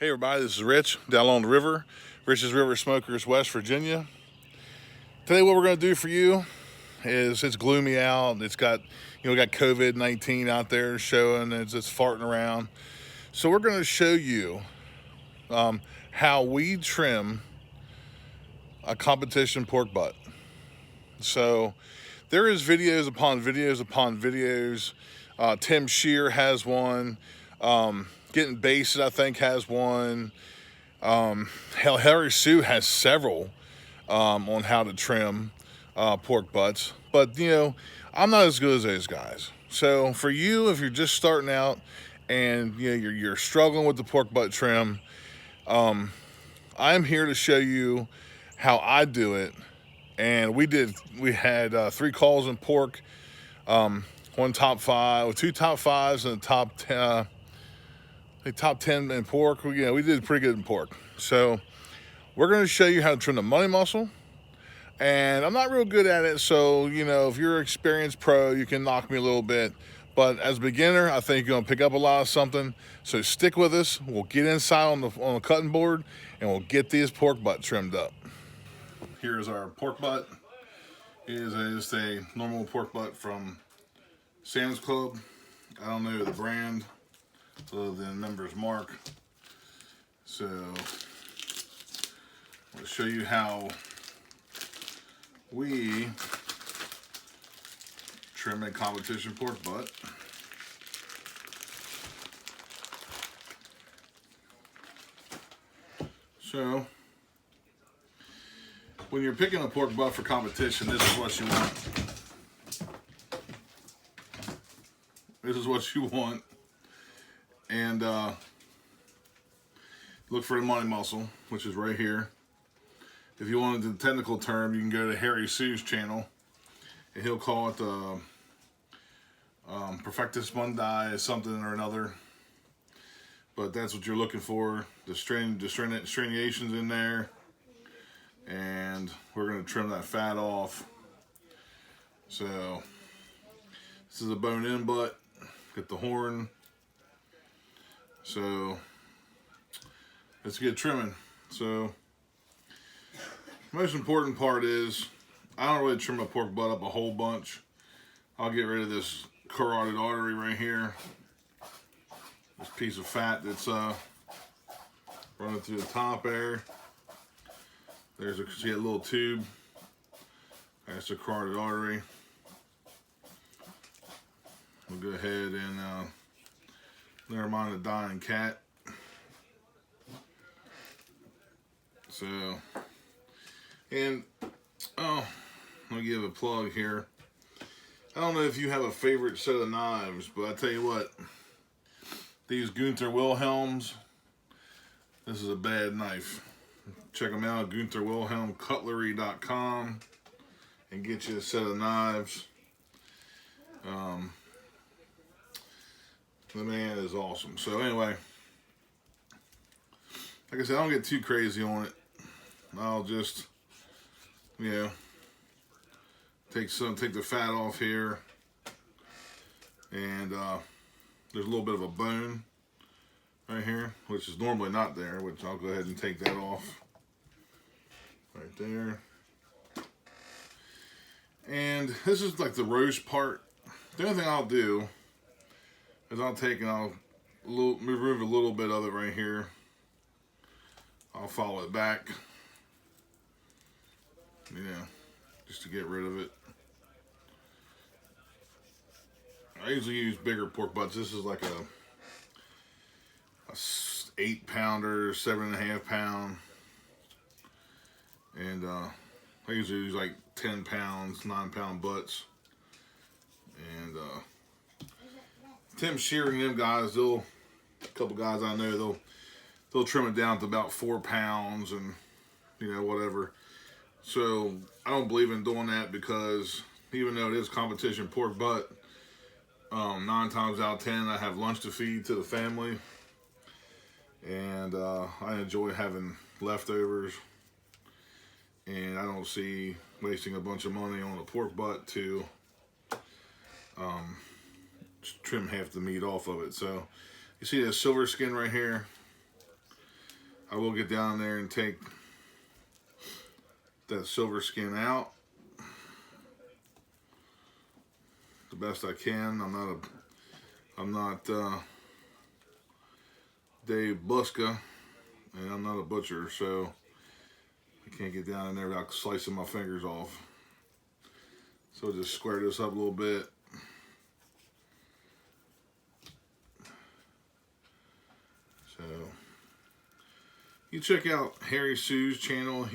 Hey everybody, this is Rich down on the river, Rich's River Smokers, West Virginia. Today what we're going to do for you is, it's gloomy out. It's got, got COVID-19 out there showing. It's farting around. So we're going to show you how we trim a competition pork butt. So there is videos upon videos upon videos. Tim Shear has one. Getting Basted, I think, has one. Hell, Harry Sue has several on how to trim pork butts. But, I'm not as good as those guys. So for you, if you're just starting out and you're struggling with the pork butt trim, I'm here to show you how I do it. And we had 3 calls in pork, one top 5, 2 top 5s, and a top 10 in pork. We did pretty good in pork. So we're going to show you how to trim the money muscle. And I'm not real good at it, so if you're an experienced pro, you can knock me a little bit. But as a beginner, I think you're going to pick up a lot of something. So stick with us. We'll get inside on the cutting board, and we'll get these pork butt trimmed up. Here's our pork butt. It is just a normal pork butt from Sam's Club. I don't know the brand, other than Member's Mark. So I'll show you how we trim a competition pork butt. So when you're picking a pork butt for competition, this is what you want. This is what you want. And look for the money muscle, which is right here. If you wanted the technical term, you can go to Harry Sue's channel, and he'll call it the Perfectus Mundi, something or another. But that's what you're looking for. The striations in there, and we're going to trim that fat off. So this is a bone-in butt. Get the horn. So let's get trimming. So most important part is, I don't really trim my pork butt up a whole bunch. I'll get rid of this carotid artery right here. This piece of fat that's running through the top there. There's see a little tube. That's the carotid artery. We'll go ahead and never mind the dying cat. So, and let me give a plug here. I don't know if you have a favorite set of knives, but I tell you what, these Gunter Wilhelms, this is a bad knife. Check them out, Gunter Wilhelm Cutlery.com, and get you a set of knives. The man is awesome. So anyway, like I said, I don't get too crazy on it. I'll just, take the fat off here, and there's a little bit of a bone right here, which is normally not there, which I'll go ahead and take that off right there. And this is like the roast part. The only thing I'll do is I'll take and I'll remove a little bit of it right here. I'll follow it back, just to get rid of it. I usually use bigger pork butts. This is like a 8-pounder, 7.5 pound, and I usually use like 10 pounds, 9-pound butts. And Tim Shear and them guys, a couple guys I know, they'll trim it down to about 4 pounds and whatever. So I don't believe in doing that, because even though it is competition pork butt, 9 times out of 10 I have lunch to feed to the family, and I enjoy having leftovers, and I don't see wasting a bunch of money on a pork butt to trim half the meat off of it. So you see this silver skin right here? I will get down there and take that silver skin out the best I can. I'm not Dave Buska, and I'm not a butcher, so I can't get down in there without slicing my fingers off. So we'll just square this up a little bit. So you check out Harry Sue's channel.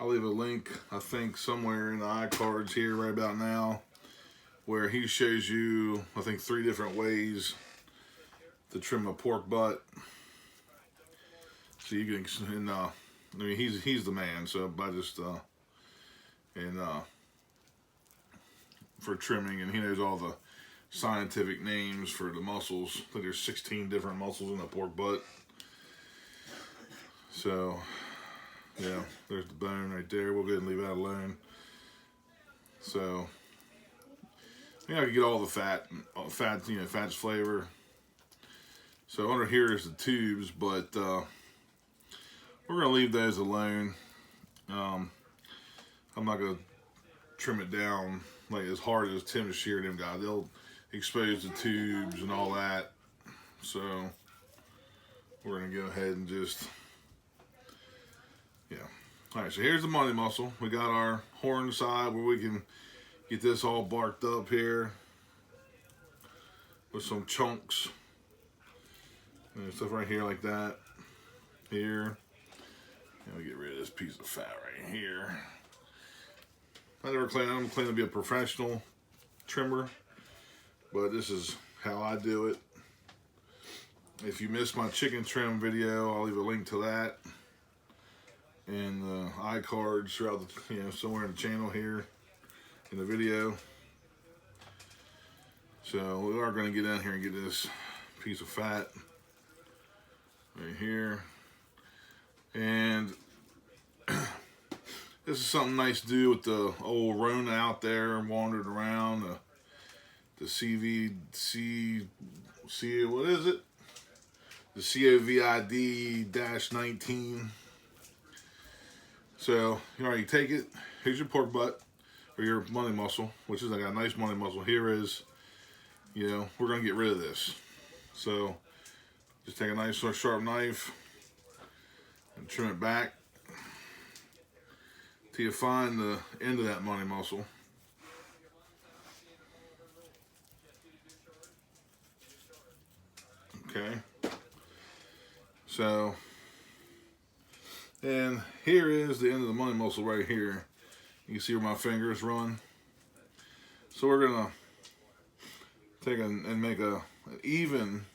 I'll leave a link, I think, somewhere in the iCards here right about now, where he shows you, I think, 3 different ways to trim a pork butt. So you can, and I mean, he's the man. So I just for trimming, and he knows all the scientific names for the muscles. I think there's 16 different muscles in a pork butt. So yeah, there's the bone right there. We'll go ahead and leave that alone. So yeah, I can get all the fat, you know, fat's flavor. So under here is the tubes, but we're gonna leave those alone. I'm not gonna trim it down like as hard as Tim and Shear them guys. They'll expose the tubes and all that. So we're gonna go ahead and just, yeah. All right, so here's the money muscle. We got our horn side where we can get this all barked up here with some chunks and stuff right here like that. Here. And we get rid of this piece of fat right here. I'm claiming to be a professional trimmer, but this is how I do it. If you missed my chicken trim video, I'll leave a link to that in the iCards throughout the, you know, somewhere in the channel here in the video. So we are going to get down here and get this piece of fat right here. And this is something nice to do with the old Rona out there wandering around, the what is it? The COVID-19. So, you know, you take it, here's your pork butt, or your money muscle, which is like a nice money muscle. Here is, you know, we're gonna get rid of this. So, just take a nice sharp knife and trim it back till you find the end of that money muscle. Okay. So, and here is the end of the money muscle right here. You can see where my fingers run. So we're gonna take and make an even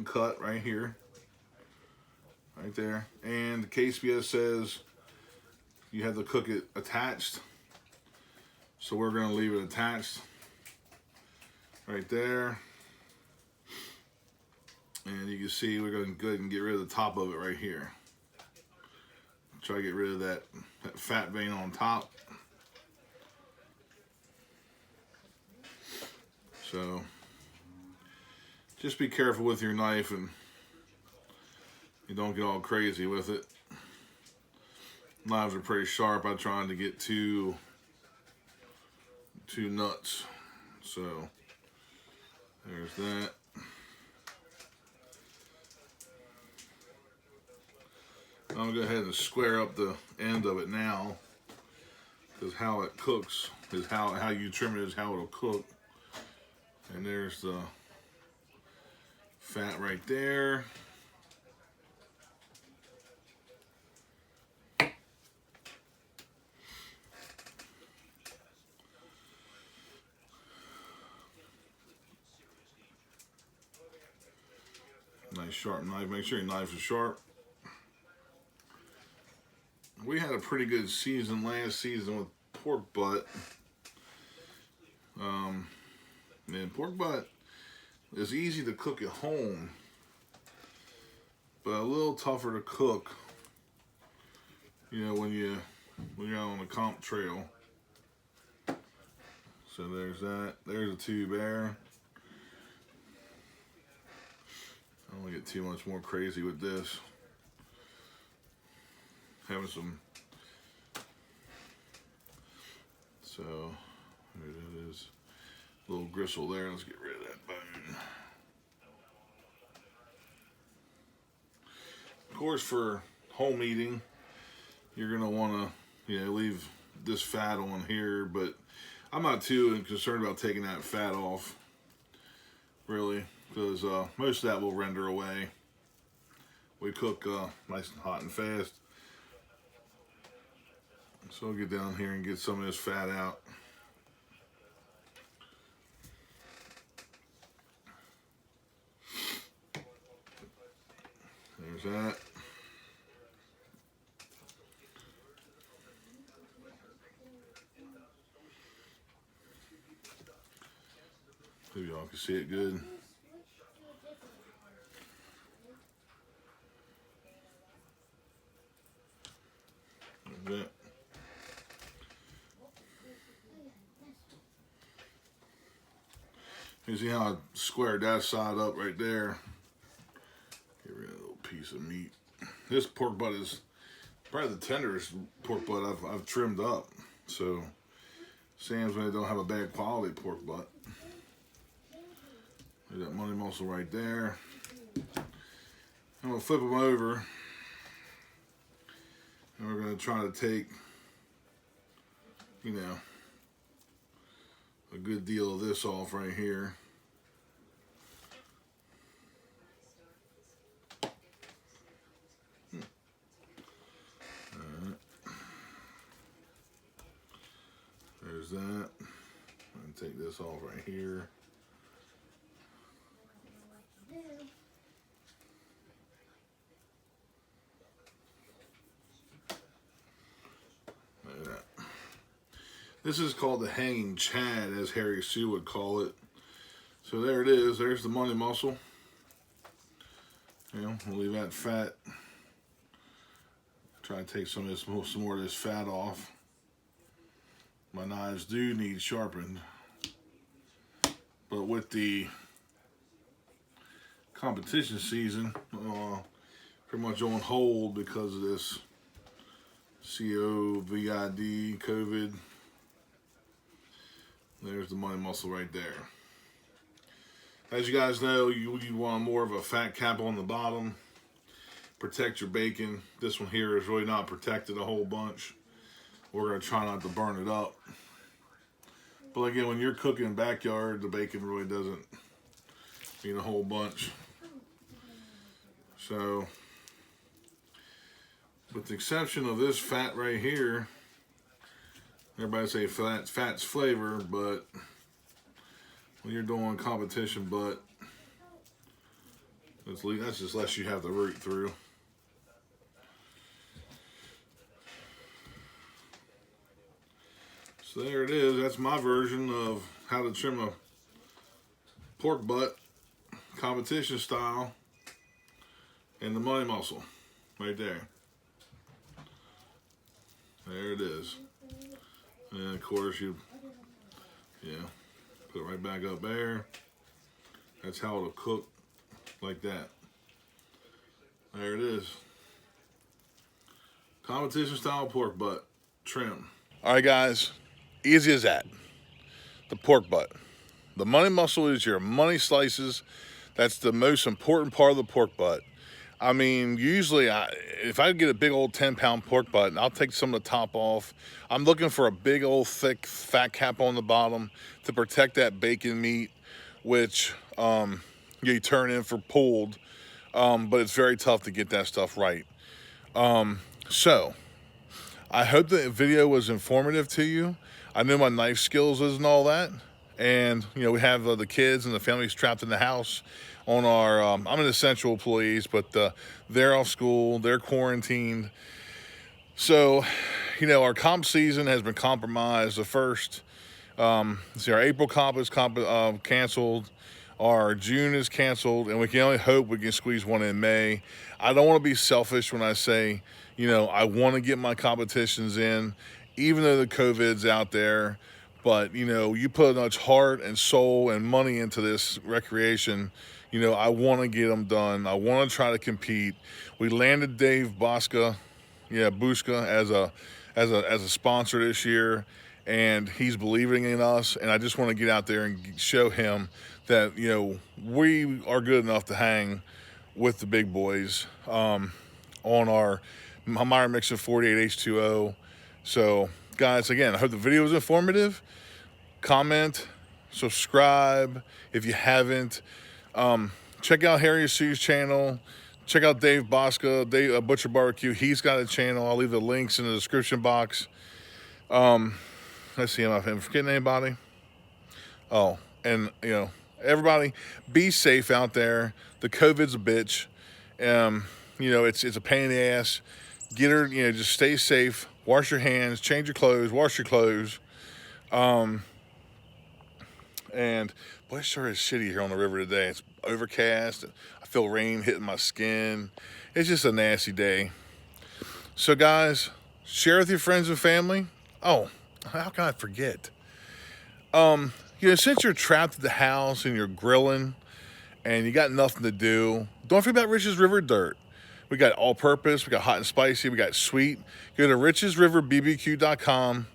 cut right here, right there. And the KSPS says you have to cook it attached, so we're gonna leave it attached right there. And you can see we're going to go ahead and get rid of the top of it right here. Try to get rid of that fat vein on top. So just be careful with your knife and you don't get all crazy with it. Knives are pretty sharp. I'm trying to get too nuts. So there's that. I'm gonna go ahead and square up the end of it now, because how it cooks is how you trim it is how it'll cook. And there's the fat right there. Nice sharp knife. Make sure your knife is sharp. We had a pretty good season last season with pork butt. And pork butt is easy to cook at home, but a little tougher to cook, you know, when you're out on the comp trail. So there's that. There's a tube there. get too much more crazy with this. Having some, so there it is, a little gristle there. Let's get rid of that bone. Of course, for home eating, you're gonna want to, leave this fat on here, but I'm not too concerned about taking that fat off, really, because most of that will render away. We cook nice and hot and fast. So I'll get down here and get some of this fat out. There's that. Maybe y'all can see it good. There's that. You see how I squared that side up right there? Get rid of a little piece of meat. This pork butt is probably the tenderest pork butt I've trimmed up. So, Sam's when they don't have a bad quality pork butt. There's that money muscle right there. I'm gonna flip them over, and we're gonna try to take, a good deal of this off right here. Alright. There's that. I'm going to take this off right here. Look at that. This is called the hanging Chad, as Harry Sue would call it. So there it is. There's the money muscle. We'll leave that fat. Try to take some more of this fat off. My knives do need sharpened, but with the competition season pretty much on hold because of this COVID. There's the money muscle right there. As you guys know, you want more of a fat cap on the bottom. Protect your bacon. This one here is really not protected a whole bunch. We're going to try not to burn it up. But again, when you're cooking in the backyard, the bacon really doesn't need a whole bunch. So, with the exception of this fat right here, everybody say fat's flavor, but when you're doing competition butt, that's just less you have to root through. So there it is. That's my version of how to trim a pork butt, competition style, and the money muscle right there. There it is. And of course put it right back up there. That's how it'll cook, like that. There it is. Competition style pork butt trim. All right, guys. Easy as that. The pork butt. The money muscle is your money slices. That's the most important part of the pork butt. I mean, usually if I get a big old 10-pound pork butt, I'll take some of the top off. I'm looking for a big old thick fat cap on the bottom to protect that bacon meat, which you turn in for pulled, but it's very tough to get that stuff right. So I hope the video was informative to you. I know my knife skills isn't all that, and we have the kids and the families trapped in the house on our I'm an essential employees, but they're off school, they're quarantined. So our comp season has been compromised. The first our April comp is canceled, our June is canceled, and we can only hope we can squeeze one in May. I don't want to be selfish when I say I want to get my competitions in, even though the COVID's out there. But you put much heart and soul and money into this recreation, You know, I want to get them done. I want to try to compete. We landed Dave Buska as a sponsor this year, and he's believing in us. And I just want to get out there and show him that, you know, we are good enough to hang with the big boys on our Meyer Mixon 48 H2O. So, guys, again, I hope the video was informative. Comment, subscribe if you haven't. Check out Harry Sue's channel. Check out Dave Buska, Butcher Barbecue. He's got a channel. I'll leave the links in the description box. Let's see if I'm forgetting anybody. Oh, and you know, everybody, be safe out there. The COVID's a bitch. You know, it's a pain in the ass. You know, just stay safe. Wash your hands. Change your clothes. Wash your clothes. And boy, it sure is shitty here on the river today. It's overcast. I feel rain hitting my skin. It's just a nasty day. So guys, share with your friends and family. Oh, how can I forget? You know, since you're trapped at the house and you're grilling and you got nothing to do, don't forget about Rich's River Dirt. We got all purpose, we got hot and spicy, we got sweet. Go to richesriverbbq.com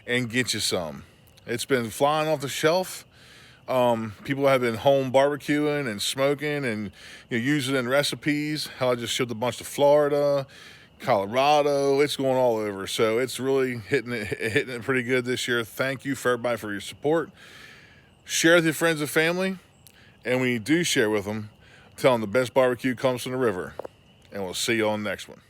and get you some. It's been flying off the shelf. People have been home barbecuing and smoking and, you know, using it in recipes. How I just shipped a bunch to Florida, Colorado. It's going all over. So it's really hitting it pretty good this year. Thank you for everybody for your support. Share with your friends and family. And when you do share with them, tell them the best barbecue comes from the river. And we'll see you on the next one.